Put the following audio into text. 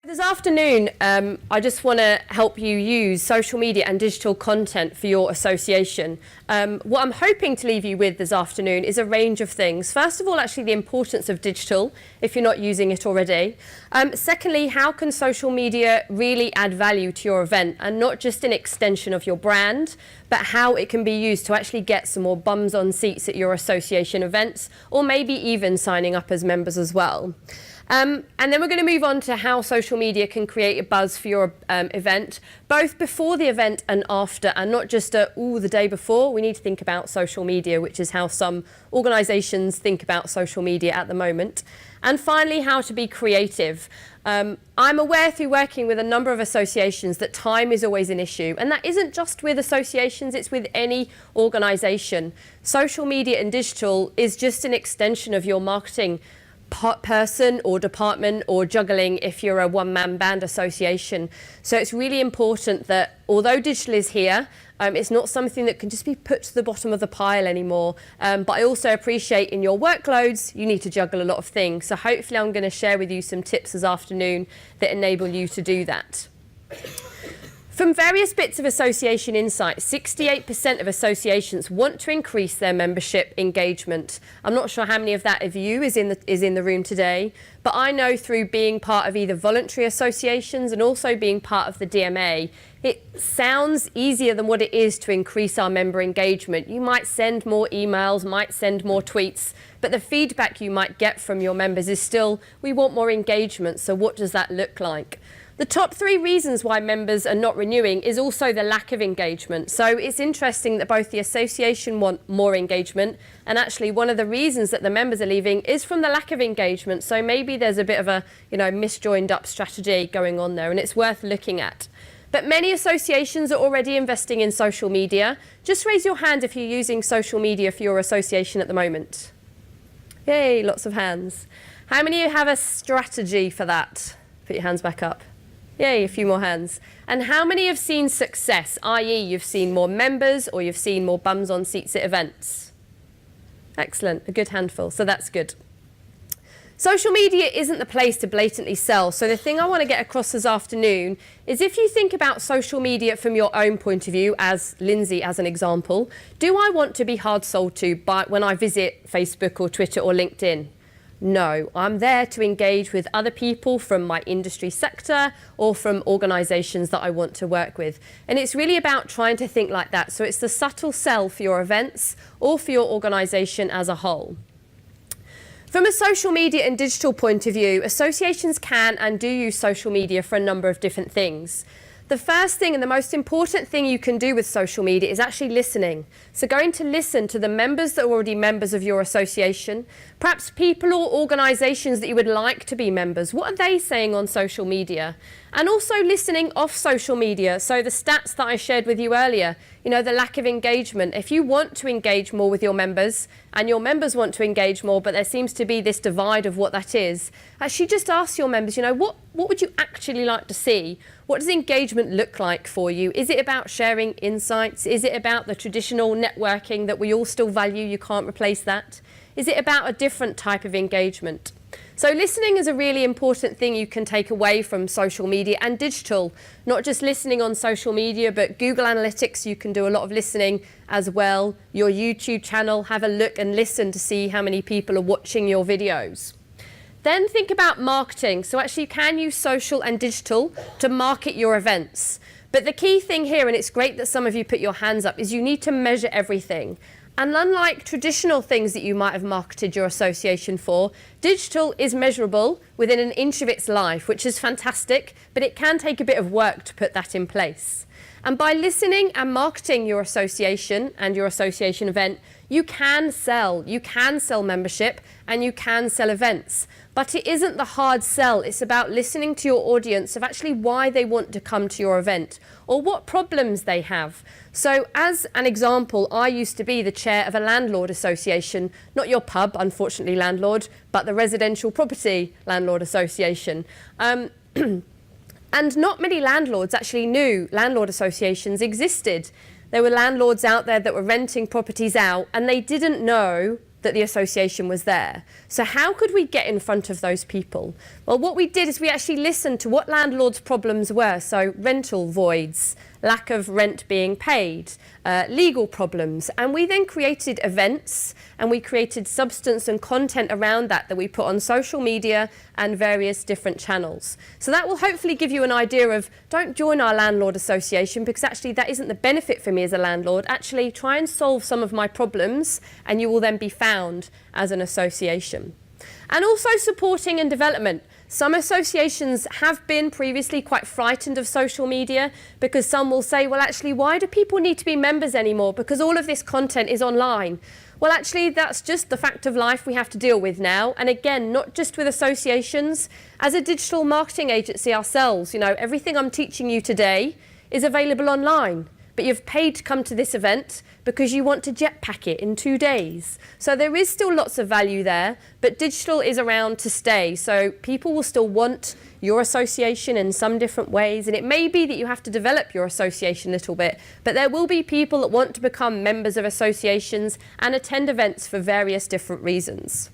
This afternoon, I just want to help you use social media and digital content for your association. What I'm hoping to leave you with this afternoon is a range of things. First of all, actually the importance of digital, if you're not using it already. Secondly, how can social media really add value to your event, and not just an extension of your brand, but how it can be used to actually get some more bums on seats at your association events, or maybe even signing up as members as well. And then we're going to move on to how social media can create a buzz for your event, both before the event and after, and not just the day before. We need to think about social media, which is how some organisations think about social media at the moment. And finally, how to be creative. I'm aware through working with a number of associations that time is always an issue, and that isn't just with associations, it's with any organisation. Social media and digital is just an extension of your marketing person or department, or juggling if you're a one-man band association. So it's really important that although digital is here, it's not something that can just be put to the bottom of the pile anymore. But I also appreciate in your workloads, you need to juggle a lot of things. So hopefully I'm going to share with you some tips this afternoon that enable you to do that. From various bits of association insight, 68% of associations want to increase their membership engagement. I'm not sure how many of that of you is in the room today, but I know through being part of either voluntary associations and also being part of the DMA, it sounds easier than what it is to increase our member engagement. You might send more emails, might send more tweets, but the feedback you might get from your members is still, we want more engagement, so what does that look like? The top 3 reasons why members are not renewing is also the lack of engagement. So it's interesting that both the association want more engagement, and actually one of the reasons that the members are leaving is from the lack of engagement. So maybe there's a bit of a misjoined up strategy going on there, and it's worth looking at. But many associations are already investing in social media. Just raise your hand if you're using social media for your association at the moment. Yay, lots of hands. How many of you have a strategy for that? Put your hands back up. Yay, a few more hands. And how many have seen success, i.e. you've seen more members or you've seen more bums on seats at events? Excellent, a good handful, so that's good. Social media isn't the place to blatantly sell, so the thing I want to get across this afternoon is if you think about social media from your own point of view, as Lynsey as an example, do I want to be hard sold to when I visit Facebook or Twitter or LinkedIn? No, I'm there to engage with other people from my industry sector or from organisations that I want to work with. And it's really about trying to think like that. So it's the subtle sell for your events or for your organisation as a whole. From a social media and digital point of view, associations can and do use social media for a number of different things. The first thing and the most important thing you can do with social media is actually listening. So going to listen to the members that are already members of your association, perhaps people or organisations that you would like to be members. What are they saying on social media? And also listening off social media. So the stats that I shared with you earlier, the lack of engagement. If you want to engage more with your members and your members want to engage more, but there seems to be this divide of what that is, actually just ask your members, what would you actually like to see? What does engagement look like for you? Is it about sharing insights? Is it about the traditional networking that we all still value? You can't replace that. Is it about a different type of engagement? So listening is a really important thing you can take away from social media and digital. Not just listening on social media, but Google Analytics, you can do a lot of listening as well. Your YouTube channel, have a look and listen to see how many people are watching your videos. Then think about marketing. So actually you can use social and digital to market your events. But the key thing here, and it's great that some of you put your hands up, is you need to measure everything. And unlike traditional things that you might have marketed your association for, digital is measurable within an inch of its life, which is fantastic, but it can take a bit of work to put that in place. And by listening and marketing your association and your association event, you can sell membership and you can sell events. But it isn't the hard sell. It's about listening to your audience of actually why they want to come to your event or what problems they have. So as an example, I used to be the chair of a landlord association, not your pub, unfortunately, landlord, but the residential property landlord association. And not many landlords actually knew landlord associations existed. There were landlords out there that were renting properties out, and they didn't know that that the association was there. So how could we get in front of those people? Well, what we did is we actually listened to what landlords' problems were. So rental voids, lack of rent being paid, legal problems. And we then created events and we created substance and content around that we put on social media and various different channels. So that will hopefully give you an idea of, don't join our landlord association because actually that isn't the benefit for me as a landlord. Actually try and solve some of my problems and you will then be found as an association. And also supporting and development. Some associations have been previously quite frightened of social media because some will say, well, actually, why do people need to be members anymore? Because all of this content is online. Well, actually, that's just the fact of life we have to deal with now. And again, not just with associations. As a digital marketing agency ourselves, you know, everything I'm teaching you today is available online. But you've paid to come to this event because you want to jetpack it in 2 days. So there is still lots of value there, but digital is around to stay. So people will still want your association in some different ways. And it may be that you have to develop your association a little bit, but there will be people that want to become members of associations and attend events for various different reasons.